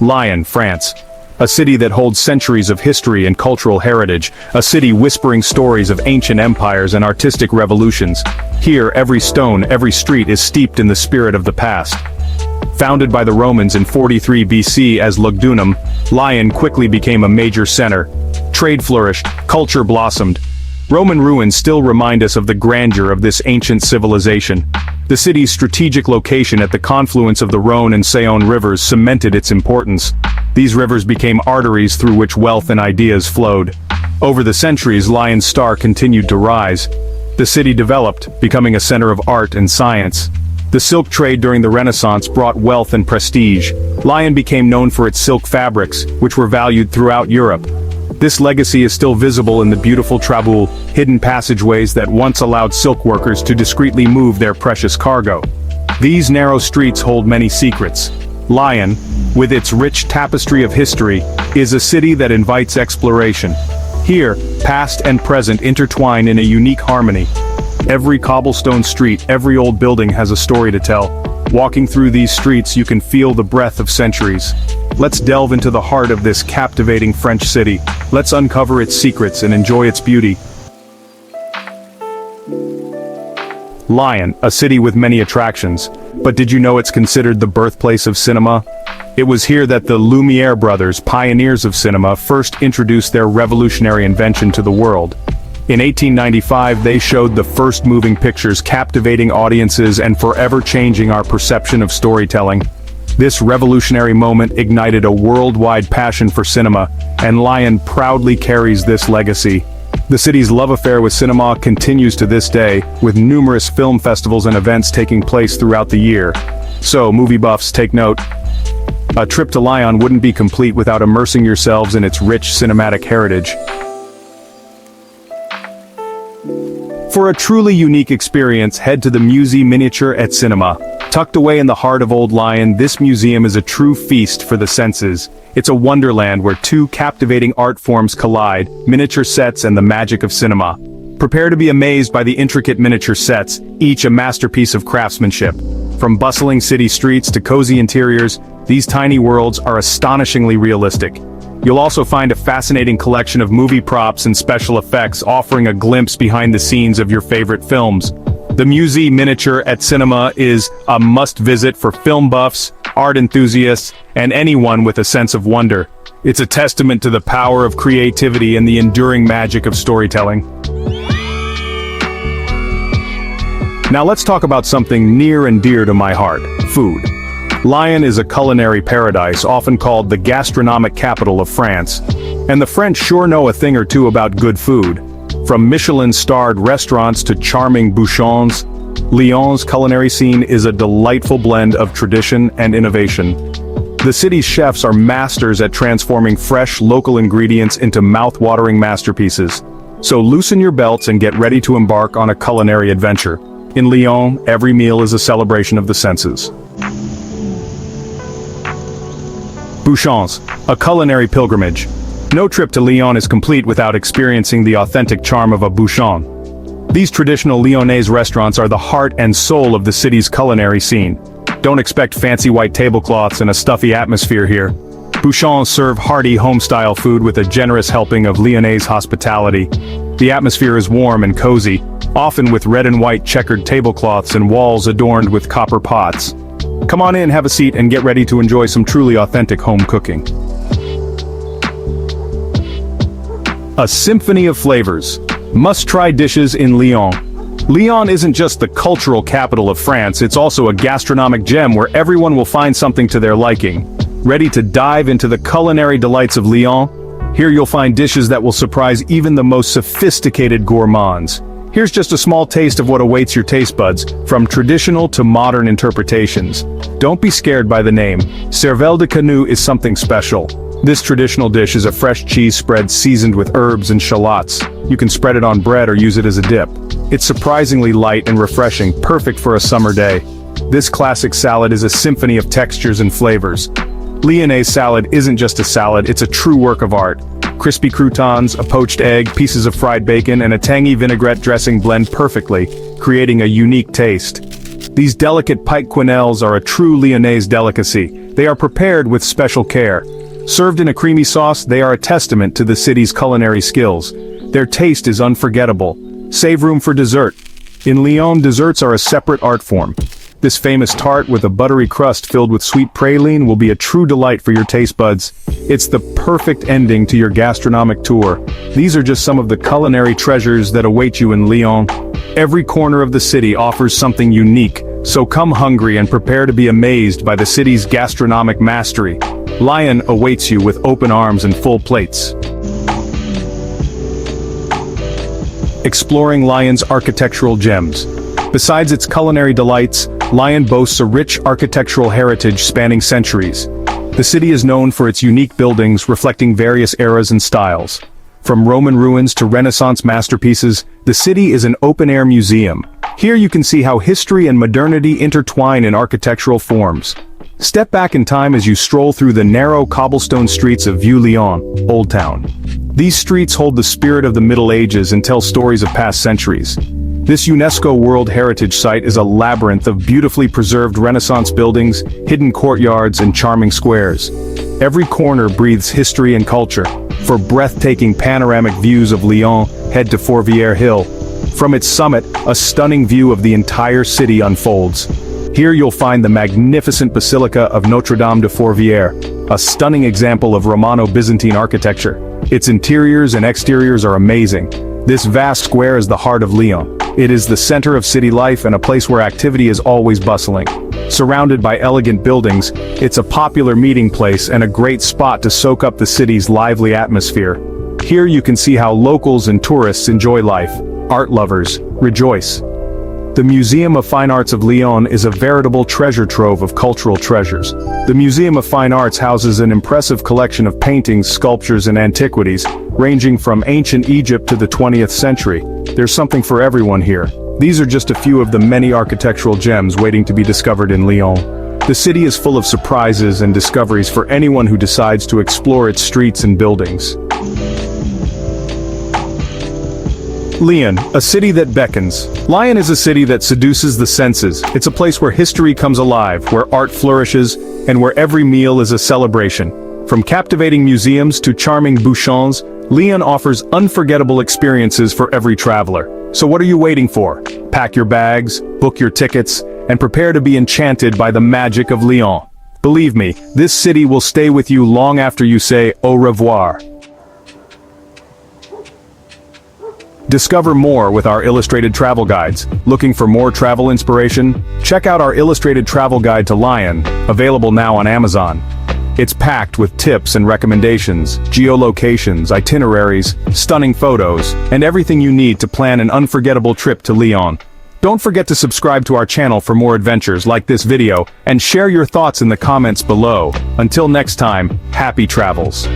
Lyon, France. A city that holds centuries of history and cultural heritage, a city whispering stories of ancient empires and artistic revolutions. Here, every stone, every street is steeped in the spirit of the past. Founded by the Romans in 43 BC as Lugdunum, Lyon quickly became a major center. Trade flourished, culture blossomed. Roman ruins still remind us of the grandeur of this ancient civilization. The city's strategic location at the confluence of the Rhône and Saône rivers cemented its importance. These rivers became arteries through which wealth and ideas flowed. Over the centuries, Lyon's star continued to rise. The city developed, becoming a center of art and science. The silk trade during the Renaissance brought wealth and prestige. Lyon became known for its silk fabrics, which were valued throughout Europe. This legacy is still visible in the beautiful traboules, hidden passageways that once allowed silk workers to discreetly move their precious cargo. These narrow streets hold many secrets. Lyon, with its rich tapestry of history, is a city that invites exploration. Here, past and present intertwine in a unique harmony. Every cobblestone street, every old building has a story to tell. Walking through these streets, you can feel the breath of centuries. Let's delve into the heart of this captivating French city. Let's uncover its secrets and enjoy its beauty. Lyon, a city with many attractions. But did you know it's considered the birthplace of cinema? It was here that the Lumiere brothers, pioneers of cinema, first introduced their revolutionary invention to the world. In 1895, they showed the first moving pictures, captivating audiences and forever changing our perception of storytelling. This revolutionary moment ignited a worldwide passion for cinema, and Lyon proudly carries this legacy. The city's love affair with cinema continues to this day, with numerous film festivals and events taking place throughout the year. So, movie buffs, take note. A trip to Lyon wouldn't be complete without immersing yourselves in its rich cinematic heritage. For a truly unique experience, head to the Musée Miniature et Cinema. Tucked away in the heart of Old Lyon, this museum is a true feast for the senses. It's a wonderland where two captivating art forms collide, miniature sets and the magic of cinema. Prepare to be amazed by the intricate miniature sets, each a masterpiece of craftsmanship. From bustling city streets to cozy interiors, these tiny worlds are astonishingly realistic. You'll also find a fascinating collection of movie props and special effects, offering a glimpse behind the scenes of your favorite films. The Musée Miniature et Cinema is a must-visit for film buffs, art enthusiasts, and anyone with a sense of wonder. It's a testament to the power of creativity and the enduring magic of storytelling. Now let's talk about something near and dear to my heart: food. Lyon is a culinary paradise, often called the gastronomic capital of France. And the French sure know a thing or two about good food. From Michelin-starred restaurants to charming bouchons, Lyon's culinary scene is a delightful blend of tradition and innovation. The city's chefs are masters at transforming fresh, local ingredients into mouth-watering masterpieces. So loosen your belts and get ready to embark on a culinary adventure. In Lyon, every meal is a celebration of the senses. Bouchons, a culinary pilgrimage. No trip to Lyon is complete without experiencing the authentic charm of a bouchon. These traditional Lyonnaise restaurants are the heart and soul of the city's culinary scene. Don't expect fancy white tablecloths and a stuffy atmosphere here. Bouchons serve hearty home-style food with a generous helping of Lyonnaise hospitality. The atmosphere is warm and cozy, often with red and white checkered tablecloths and walls adorned with copper pots. Come on in, have a seat, and get ready to enjoy some truly authentic home cooking. A symphony of flavors. Must-try dishes in Lyon. Lyon isn't just the cultural capital of France, it's also a gastronomic gem where everyone will find something to their liking. Ready to dive into the culinary delights of Lyon? Here you'll find dishes that will surprise even the most sophisticated gourmands. Here's just a small taste of what awaits your taste buds, from traditional to modern interpretations. Don't be scared by the name. Cervelle de Canut is something special. This traditional dish is a fresh cheese spread seasoned with herbs and shallots. You can spread it on bread or use it as a dip. It's surprisingly light and refreshing, perfect for a summer day. This classic salad is a symphony of textures and flavors. Lyonnaise salad isn't just a salad, it's a true work of art. Crispy croutons, a poached egg, pieces of fried bacon, and a tangy vinaigrette dressing blend perfectly, creating a unique taste. These delicate pike quenelles are a true Lyonnaise delicacy. They are prepared with special care. Served in a creamy sauce, they are a testament to the city's culinary skills. Their taste is unforgettable. Save room for dessert. In Lyon, desserts are a separate art form. This famous tart with a buttery crust filled with sweet praline will be a true delight for your taste buds. It's the perfect ending to your gastronomic tour. These are just some of the culinary treasures that await you in Lyon. Every corner of the city offers something unique, so come hungry and prepare to be amazed by the city's gastronomic mastery. Lyon awaits you with open arms and full plates. Exploring Lyon's architectural gems. Besides its culinary delights, Lyon boasts a rich architectural heritage spanning centuries. The city is known for its unique buildings reflecting various eras and styles. From Roman ruins to Renaissance masterpieces, the city is an open-air museum. Here you can see how history and modernity intertwine in architectural forms. Step back in time as you stroll through the narrow cobblestone streets of Vieux Lyon, Old Town. These streets hold the spirit of the Middle Ages and tell stories of past centuries. This UNESCO World Heritage Site is a labyrinth of beautifully preserved Renaissance buildings, hidden courtyards, and charming squares. Every corner breathes history and culture. For breathtaking panoramic views of Lyon, head to Fourviere Hill. From its summit, a stunning view of the entire city unfolds. Here you'll find the magnificent Basilica of Notre-Dame de Fourviere, a stunning example of Romano-Byzantine architecture. Its interiors and exteriors are amazing. This vast square is the heart of Lyon. It is the center of city life and a place where activity is always bustling. Surrounded by elegant buildings, it's a popular meeting place and a great spot to soak up the city's lively atmosphere. Here you can see how locals and tourists enjoy life. Art lovers, rejoice. The Museum of Fine Arts of Lyon is a veritable treasure trove of cultural treasures. The Museum of Fine Arts houses an impressive collection of paintings, sculptures, and antiquities, ranging from ancient Egypt to the 20th century. There's something for everyone here. These are just a few of the many architectural gems waiting to be discovered in Lyon. The city is full of surprises and discoveries for anyone who decides to explore its streets and buildings. Lyon, a city that beckons. Lyon is a city that seduces the senses. It's a place where history comes alive, where art flourishes, and where every meal is a celebration. From captivating museums to charming bouchons, Lyon offers unforgettable experiences for every traveler. So what are you waiting for? Pack your bags, book your tickets, and prepare to be enchanted by the magic of Lyon. Believe me, this city will stay with you long after you say au revoir. Discover more with our illustrated travel guides. Looking for more travel inspiration? Check out our illustrated travel guide to Lyon, available now on Amazon. It's packed with tips and recommendations, geolocations, itineraries, stunning photos, and everything you need to plan an unforgettable trip to Lyon. Don't forget to subscribe to our channel for more adventures like this video, and share your thoughts in the comments below. Until next time, happy travels.